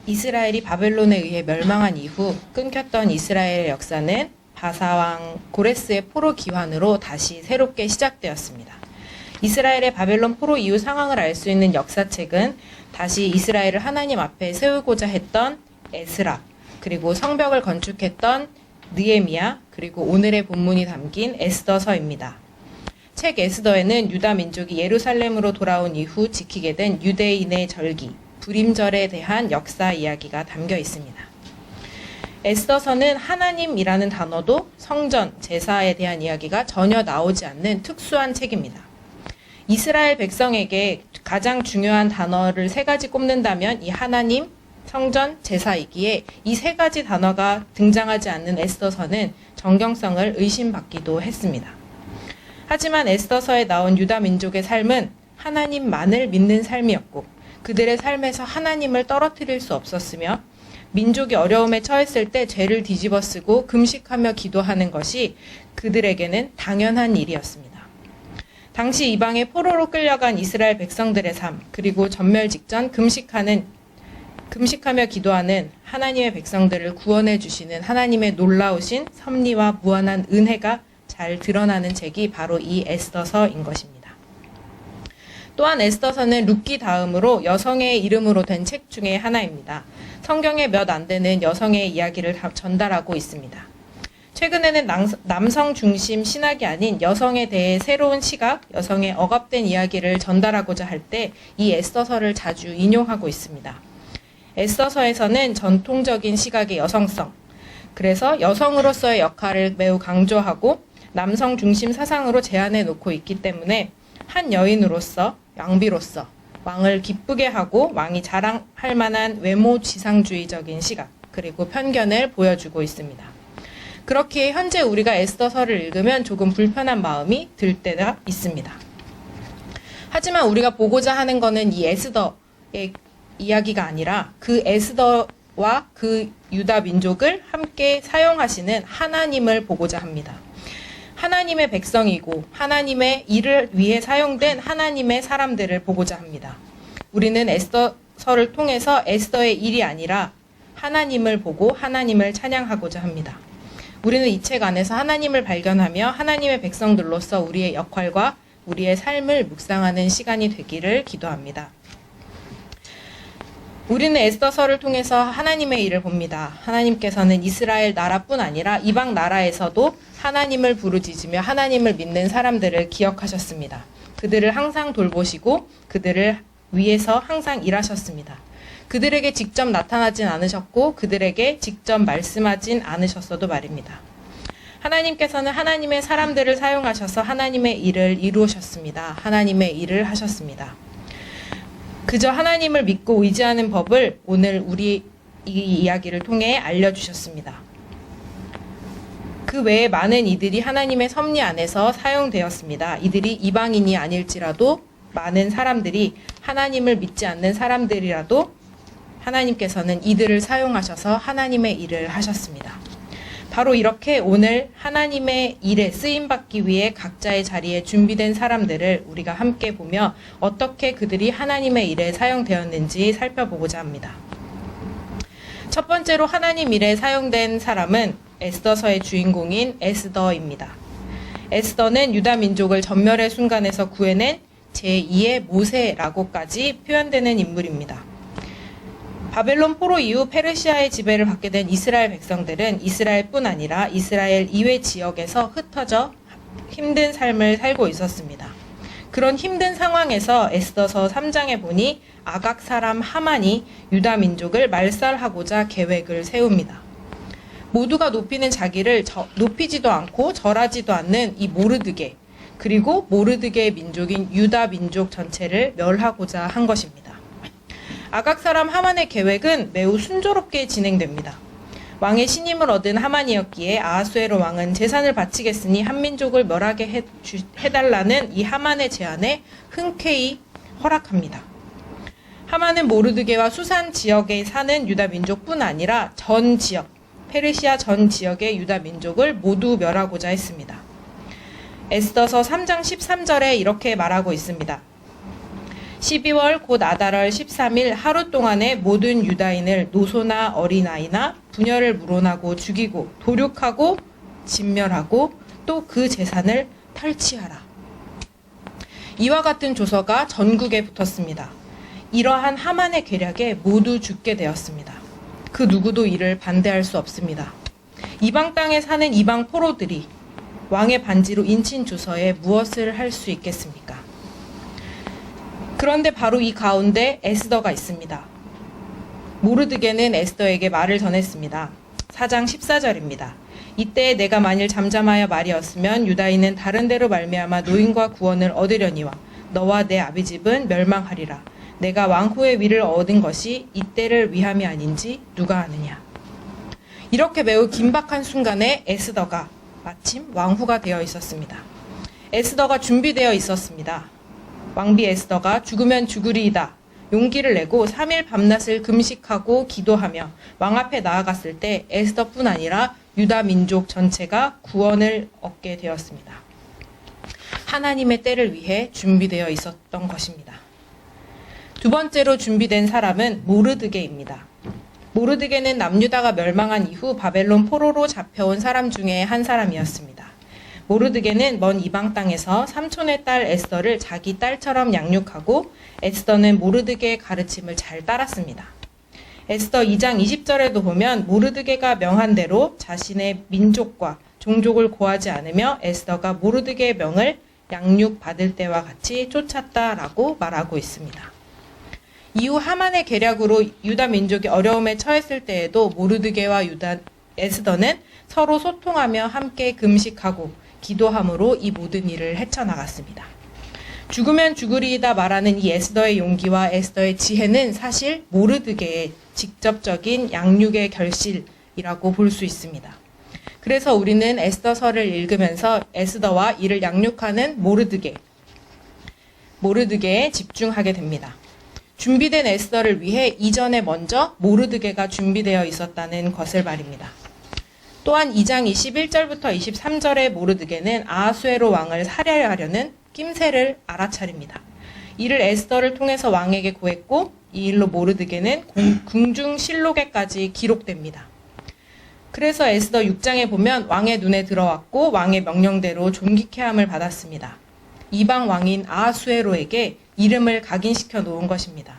이스라엘이 바벨론에 의해 멸망한 이후 끊겼던 이스라엘의 역사는 바사왕 고레스의 포로 기환으로 다시 새롭게 시작되었습니다. 이스라엘의 바벨론 포로 이후 상황을 알 수 있는 역사책은 다시 이스라엘을 하나님 앞에 세우고자 했던 에스라, 그리고 성벽을 건축했던 느헤미야, 그리고 오늘의 본문이 담긴 에스더서입니다. 책 에스더에는 유다 민족이 예루살렘으로 돌아온 이후 지키게 된 유대인의 절기, 불임절에 대한 역사 이야기가 담겨 있습니다. 에스더서는 하나님이라는 단어도 성전, 제사에 대한 이야기가 전혀 나오지 않는 특수한 책입니다. 이스라엘 백성에게 가장 중요한 단어를 세 가지 꼽는다면 이 하나님, 성전, 제사이기에 이 세 가지 단어가 등장하지 않는 에스더서는 정경성을 의심받기도 했습니다. 하지만 에스더서에 나온 유다 민족의 삶은 하나님만을 믿는 삶이었고 그들의 삶에서 하나님을 떨어뜨릴 수 없었으며 민족이 어려움에 처했을 때 죄를 뒤집어쓰고 금식하며 기도하는 것이 그들에게는 당연한 일이었습니다. 당시 이방의 포로로 끌려간 이스라엘 백성들의 삶, 그리고 전멸 직전 금식하며 기도하는 하나님의 백성들을 구원해 주시는 하나님의 놀라우신 섭리와 무한한 은혜가 잘 드러나는 책이 바로 이 에스더서인 것입니다. 또한 에스더서는 룻기 다음으로 여성의 이름으로 된 책 중에 하나입니다. 성경에 몇 안 되는 여성의 이야기를 전달하고 있습니다. 최근에는 남성 중심 신학이 아닌 여성에 대해 새로운 시각, 여성의 억압된 이야기를 전달하고자 할 때 이 에스더서를 자주 인용하고 있습니다. 에스더서에서는 전통적인 시각의 여성성, 그래서 여성으로서의 역할을 매우 강조하고 남성 중심 사상으로 제안해 놓고 있기 때문에 한 여인으로서, 왕비로서 왕을 기쁘게 하고 왕이 자랑할 만한 외모 지상주의적인 시각, 그리고 편견을 보여주고 있습니다. 그렇기에 현재 우리가 에스더서를 읽으면 조금 불편한 마음이 들 때가 있습니다. 하지만 우리가 보고자 하는 것은 이 에스더의 이야기가 아니라 그 에스더와 그 유다 민족을 함께 사용하시는 하나님을 보고자 합니다. 하나님의 백성이고 하나님의 일을 위해 사용된 하나님의 사람들을 보고자 합니다. 우리는 에스더서를 통해서 에스더의 일이 아니라 하나님을 보고 하나님을 찬양하고자 합니다. 우리는 이 책 안에서 하나님을 발견하며 하나님의 백성들로서 우리의 역할과 우리의 삶을 묵상하는 시간이 되기를 기도합니다. 우리는 에스더서를 통해서 하나님의 일을 봅니다. 하나님께서는 이스라엘 나라뿐 아니라 이방 나라에서도 하나님을 부르짖으며 하나님을 믿는 사람들을 기억하셨습니다. 그들을 항상 돌보시고 그들을 위해서 항상 일하셨습니다. 그들에게 직접 나타나진 않으셨고 그들에게 직접 말씀하진 않으셨어도 말입니다. 하나님께서는 하나님의 사람들을 사용하셔서 하나님의 일을 이루셨습니다. 하나님의 일을 하셨습니다. 그저 하나님을 믿고 의지하는 법을 오늘 우리 이 이야기를 통해 알려주셨습니다. 그 외에 많은 이들이 하나님의 섭리 안에서 사용되었습니다. 이들이 이방인이 아닐지라도 많은 사람들이 하나님을 믿지 않는 사람들이라도 하나님께서는 이들을 사용하셔서 하나님의 일을 하셨습니다. 바로 이렇게 오늘 하나님의 일에 쓰임받기 위해 각자의 자리에 준비된 사람들을 우리가 함께 보며 어떻게 그들이 하나님의 일에 사용되었는지 살펴보고자 합니다. 첫 번째로 하나님 일에 사용된 사람은 에스더서의 주인공인 에스더입니다. 에스더는 유다 민족을 전멸의 순간에서 구해낸 제2의 모세라고까지 표현되는 인물입니다. 바벨론 포로 이후 페르시아의 지배를 받게 된 이스라엘 백성들은 이스라엘뿐 아니라 이스라엘 이외 지역에서 흩어져 힘든 삶을 살고 있었습니다. 그런 힘든 상황에서 에스더서 3장에 보니 아각 사람 하만이 유다 민족을 말살하고자 계획을 세웁니다. 모두가 높이는 자기를 높이지도 않고 절하지도 않는 이 모르드게, 그리고 모르드게의 민족인 유다 민족 전체를 멸하고자 한 것입니다. 아각 사람 하만의 계획은 매우 순조롭게 진행됩니다. 왕의 신임을 얻은 하만이었기에 아하수에로 왕은 재산을 바치겠으니 한 민족을 멸하게 해달라는 이 하만의 제안에 흔쾌히 허락합니다. 하만은 모르드게와 수산 지역에 사는 유다 민족뿐 아니라 전 지역, 페르시아 전 지역의 유다 민족을 모두 멸하고자 했습니다. 에스더서 3장 13절에 이렇게 말하고 있습니다. 12월 곧 아달월 13일 하루 동안에 모든 유다인을 노소나 어린아이나 부녀를 물어나고 죽이고 도륙하고 진멸하고 또 그 재산을 탈취하라. 이와 같은 조서가 전국에 붙었습니다. 이러한 하만의 계략에 모두 죽게 되었습니다. 그 누구도 이를 반대할 수 없습니다. 이방 땅에 사는 이방 포로들이 왕의 반지로 인친 조서에 무엇을 할 수 있겠습니까? 그런데 바로 이 가운데 에스더가 있습니다. 모르드게는 에스더에게 말을 전했습니다. 4장 14절입니다. 이때 내가 만일 잠잠하여 말이었으면 유다인은 다른 데로 말미암아 노임과 구원을 얻으려니와 너와 내 아비 집은 멸망하리라. 내가 왕후의 위를 얻은 것이 이때를 위함이 아닌지 누가 아느냐. 이렇게 매우 긴박한 순간에 에스더가 마침 왕후가 되어 있었습니다. 에스더가 준비되어 있었습니다. 왕비 에스더가 죽으면 죽으리이다. 용기를 내고 3일 밤낮을 금식하고 기도하며 왕 앞에 나아갔을 때 에스더뿐 아니라 유다 민족 전체가 구원을 얻게 되었습니다. 하나님의 때를 위해 준비되어 있었던 것입니다. 두 번째로 준비된 사람은 모르드게입니다. 모르드게는 남유다가 멸망한 이후 바벨론 포로로 잡혀온 사람 중에 한 사람이었습니다. 모르드게는 먼 이방 땅에서 삼촌의 딸 에스더를 자기 딸처럼 양육하고 에스더는 모르드게의 가르침을 잘 따랐습니다. 에스더 2장 20절에도 보면 모르드게가 명한 대로 자신의 민족과 종족을 고하지 않으며 에스더가 모르드게의 명을 양육받을 때와 같이 쫓았다라고 말하고 있습니다. 이후 하만의 계략으로 유다 민족이 어려움에 처했을 때에도 모르드게와 에스더는 서로 소통하며 함께 금식하고 기도함으로 이 모든 일을 헤쳐나갔습니다. 죽으면 죽으리이다 말하는 이 에스더의 용기와 에스더의 지혜는 사실 모르드게의 직접적인 양육의 결실이라고 볼 수 있습니다. 그래서 우리는 에스더서를 읽으면서 에스더와 이를 양육하는 모르드게에 집중하게 됩니다. 준비된 에스더를 위해 이전에 먼저 모르드게가 준비되어 있었다는 것을 말입니다. 또한 2장 21절부터 23절의 모르드게는 아하수에로 왕을 살해하려는 낌새를 알아차립니다. 이를 에스더를 통해서 왕에게 고했고 이 일로 모르드게는 궁중실록에까지 기록됩니다. 그래서 에스더 6장에 보면 왕의 눈에 들어왔고 왕의 명령대로 존귀케함을 받았습니다. 이방 왕인 아하수에로에게 이름을 각인시켜 놓은 것입니다.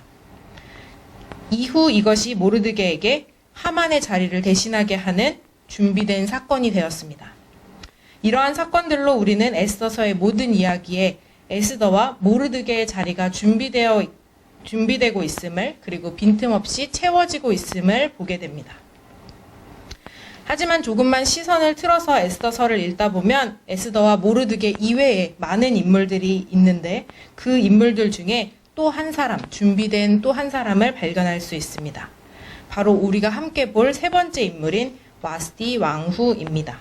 이후 이것이 모르드게에게 하만의 자리를 대신하게 하는 준비된 사건이 되었습니다. 이러한 사건들로 우리는 에스더서의 모든 이야기에 에스더와 모르드게의 자리가 준비되고 있음을 그리고 빈틈없이 채워지고 있음을 보게 됩니다. 하지만 조금만 시선을 틀어서 에스더서를 읽다 보면 에스더와 모르드게 이외에 많은 인물들이 있는데 그 인물들 중에 또 한 사람, 준비된 또 한 사람을 발견할 수 있습니다. 바로 우리가 함께 볼 세 번째 인물인 와스디 왕후입니다.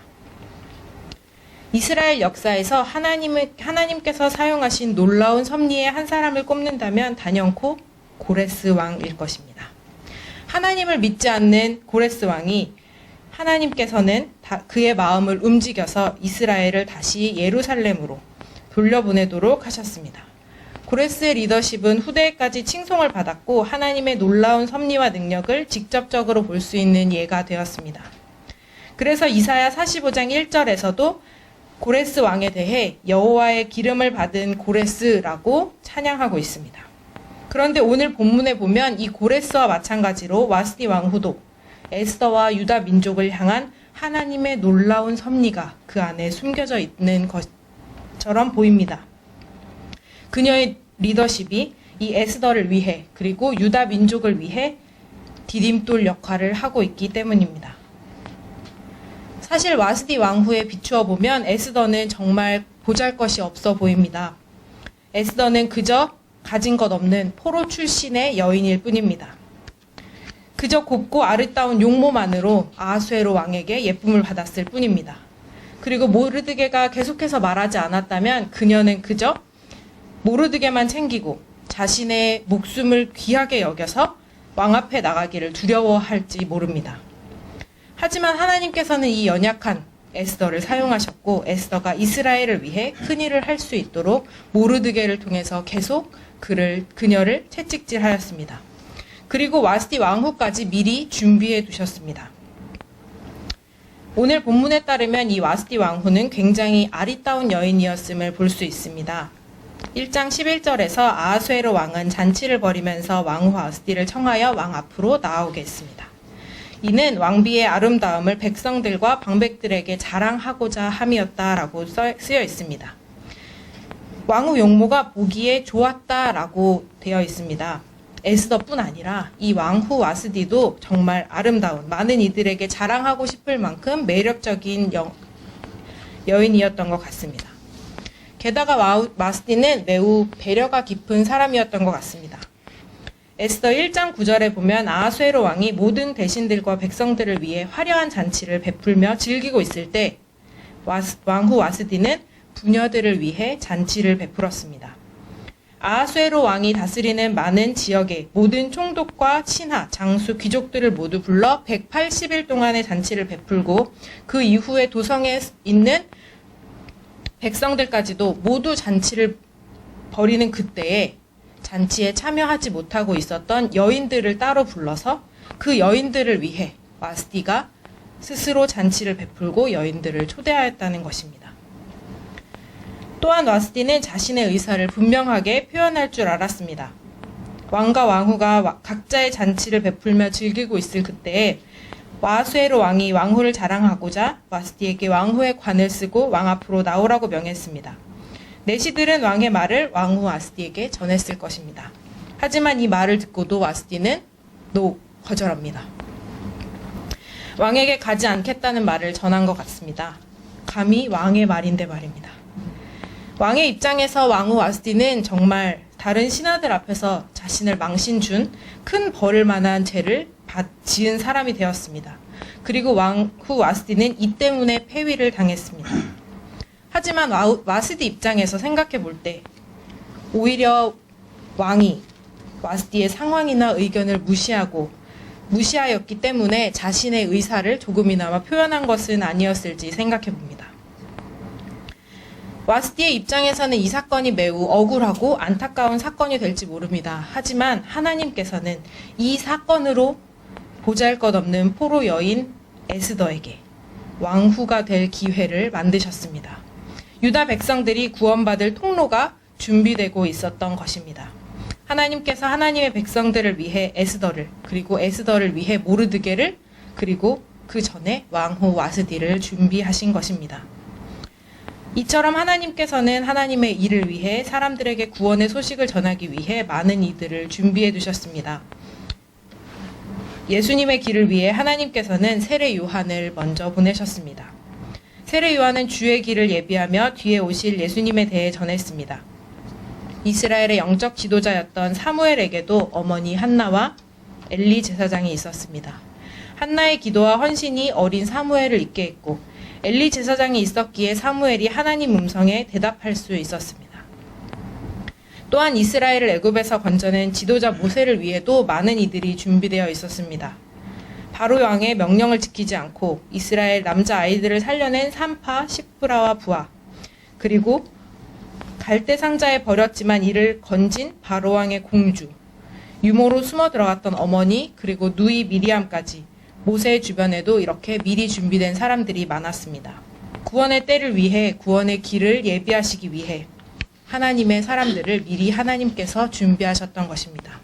이스라엘 역사에서 하나님께서 사용하신 놀라운 섭리의 한 사람을 꼽는다면 단연코 고레스 왕일 것입니다. 하나님을 믿지 않는 고레스 왕이 하나님께서는 그의 마음을 움직여서 이스라엘을 다시 예루살렘으로 돌려보내도록 하셨습니다. 고레스의 리더십은 후대에까지 칭송을 받았고 하나님의 놀라운 섭리와 능력을 직접적으로 볼 수 있는 예가 되었습니다. 그래서 이사야 45장 1절에서도 고레스 왕에 대해 여호와의 기름을 받은 고레스라고 찬양하고 있습니다. 그런데 오늘 본문에 보면 이 고레스와 마찬가지로 와스디 왕후도 에스더와 유다 민족을 향한 하나님의 놀라운 섭리가 그 안에 숨겨져 있는 것처럼 보입니다. 그녀의 리더십이 이 에스더를 위해 그리고 유다 민족을 위해 디딤돌 역할을 하고 있기 때문입니다. 사실 와스디 왕후에 비추어 보면 에스더는 정말 보잘것이 없어 보입니다. 에스더는 그저 가진 것 없는 포로 출신의 여인일 뿐입니다. 그저 곱고 아름다운 용모만으로 아하수에로 왕에게 예쁨을 받았을 뿐입니다. 그리고 모르드게가 계속해서 말하지 않았다면 그녀는 그저 모르드게만 챙기고 자신의 목숨을 귀하게 여겨서 왕 앞에 나가기를 두려워할지 모릅니다. 하지만 하나님께서는 이 연약한 에스더를 사용하셨고 에스더가 이스라엘을 위해 큰일을 할 수 있도록 모르드게를 통해서 계속 그녀를 채찍질하였습니다. 그리고 와스티 왕후까지 미리 준비해 두셨습니다. 오늘 본문에 따르면 이 와스티 왕후는 굉장히 아리따운 여인이었음을 볼 수 있습니다. 1장 11절에서 아하수에로 왕은 잔치를 벌이면서 왕후 와스티를 청하여 왕 앞으로 나오게 했습니다. 이는 왕비의 아름다움을 백성들과 방백들에게 자랑하고자 함이었다라고 쓰여 있습니다. 왕후 용모가 보기에 좋았다라고 되어 있습니다. 에스더뿐 아니라 이 왕후 와스디도 정말 아름다운, 많은 이들에게 자랑하고 싶을 만큼 매력적인 여인이었던 것 같습니다. 게다가 와스디는 매우 배려가 깊은 사람이었던 것 같습니다. 에스더 1장 9절에 보면 아하수에로 왕이 모든 대신들과 백성들을 위해 화려한 잔치를 베풀며 즐기고 있을 때 왕후 와스디는 부녀들을 위해 잔치를 베풀었습니다. 아하수에로 왕이 다스리는 많은 지역의 모든 총독과 친하, 장수, 귀족들을 모두 불러 180일 동안의 잔치를 베풀고 그 이후에 도성에 있는 백성들까지도 모두 잔치를 벌이는 그때에 잔치에 참여하지 못하고 있었던 여인들을 따로 불러서 그 여인들을 위해 와스디가 스스로 잔치를 베풀고 여인들을 초대하였다는 것입니다. 또한 와스디는 자신의 의사를 분명하게 표현할 줄 알았습니다. 왕과 왕후가 각자의 잔치를 베풀며 즐기고 있을 그때에 아하수에로 왕이 왕후를 자랑하고자 와스디에게 왕후의 관을 쓰고 왕 앞으로 나오라고 명했습니다. 내시들은 왕의 말을 왕후 와스디에게 전했을 것입니다. 하지만 이 말을 듣고도 와스디는 거절합니다. 왕에게 가지 않겠다는 말을 전한 것 같습니다. 감히 왕의 말인데 말입니다. 왕의 입장에서 왕후 와스디는 정말 다른 신하들 앞에서 자신을 망신 준 큰 벌을 만한 죄를 지은 사람이 되었습니다. 그리고 왕후 와스디는 이 때문에 폐위를 당했습니다. 하지만 와스디 입장에서 생각해 볼 때 오히려 왕이 와스디의 상황이나 의견을 무시하였기 때문에 자신의 의사를 조금이나마 표현한 것은 아니었을지 생각해 봅니다. 와스디의 입장에서는 이 사건이 매우 억울하고 안타까운 사건이 될지 모릅니다. 하지만 하나님께서는 이 사건으로 보잘것없는 포로 여인 에스더에게 왕후가 될 기회를 만드셨습니다. 유다 백성들이 구원받을 통로가 준비되고 있었던 것입니다. 하나님께서 하나님의 백성들을 위해 에스더를, 그리고 에스더를 위해 모르드게를, 그리고 그 전에 왕후 와스디를 준비하신 것입니다. 이처럼 하나님께서는 하나님의 일을 위해 사람들에게 구원의 소식을 전하기 위해 많은 이들을 준비해 두셨습니다. 예수님의 길을 위해 하나님께서는 세례 요한을 먼저 보내셨습니다. 세례 요한은 주의 길을 예비하며 뒤에 오실 예수님에 대해 전했습니다. 이스라엘의 영적 지도자였던 사무엘에게도 어머니 한나와 엘리 제사장이 있었습니다. 한나의 기도와 헌신이 어린 사무엘을 있게 했고 엘리 제사장이 있었기에 사무엘이 하나님 음성에 대답할 수 있었습니다. 또한 이스라엘을 애굽에서 건져낸 지도자 모세를 위해도 많은 이들이 준비되어 있었습니다. 바로 왕의 명령을 지키지 않고 이스라엘 남자 아이들을 살려낸 산파, 시프라와 부하, 그리고 갈대 상자에 버렸지만 이를 건진 바로 왕의 공주, 유모로 숨어 들어갔던 어머니, 그리고 누이 미리암까지 모세의 주변에도 이렇게 미리 준비된 사람들이 많았습니다. 구원의 때를 위해, 구원의 길을 예비하시기 위해 하나님의 사람들을 미리 하나님께서 준비하셨던 것입니다.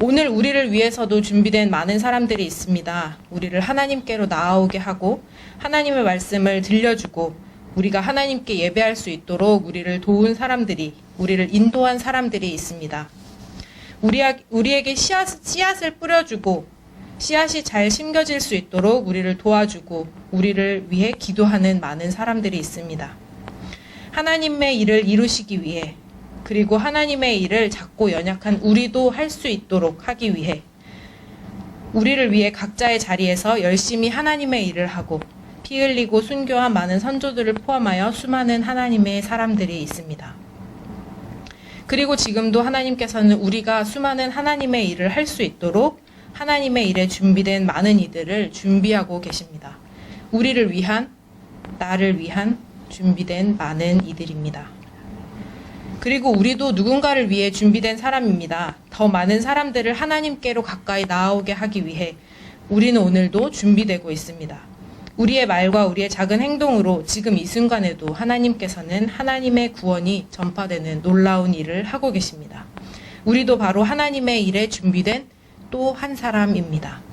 오늘 우리를 위해서도 준비된 많은 사람들이 있습니다. 우리를 하나님께로 나아오게 하고 하나님의 말씀을 들려주고 우리가 하나님께 예배할 수 있도록 우리를 도운 사람들이, 우리를 인도한 사람들이 있습니다. 우리에게 씨앗을 뿌려주고 씨앗이 잘 심겨질 수 있도록 우리를 도와주고 우리를 위해 기도하는 많은 사람들이 있습니다. 하나님의 일을 이루시기 위해, 그리고 하나님의 일을 작고 연약한 우리도 할 수 있도록 하기 위해 우리를 위해 각자의 자리에서 열심히 하나님의 일을 하고 피 흘리고 순교한 많은 선조들을 포함하여 수많은 하나님의 사람들이 있습니다. 그리고 지금도 하나님께서는 우리가 수많은 하나님의 일을 할 수 있도록 하나님의 일에 준비된 많은 이들을 준비하고 계십니다. 우리를 위한, 나를 위한 준비된 많은 이들입니다. 그리고 우리도 누군가를 위해 준비된 사람입니다. 더 많은 사람들을 하나님께로 가까이 나아오게 하기 위해 우리는 오늘도 준비되고 있습니다. 우리의 말과 우리의 작은 행동으로 지금 이 순간에도 하나님께서는 하나님의 구원이 전파되는 놀라운 일을 하고 계십니다. 우리도 바로 하나님의 일에 준비된 또 한 사람입니다.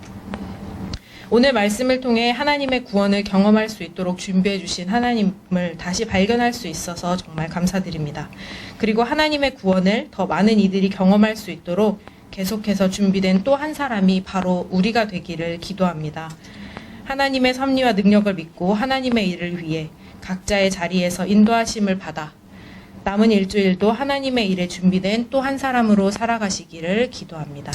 오늘 말씀을 통해 하나님의 구원을 경험할 수 있도록 준비해 주신 하나님을 다시 발견할 수 있어서 정말 감사드립니다. 그리고 하나님의 구원을 더 많은 이들이 경험할 수 있도록 계속해서 준비된 또 한 사람이 바로 우리가 되기를 기도합니다. 하나님의 섭리와 능력을 믿고 하나님의 일을 위해 각자의 자리에서 인도하심을 받아 남은 일주일도 하나님의 일에 준비된 또 한 사람으로 살아가시기를 기도합니다.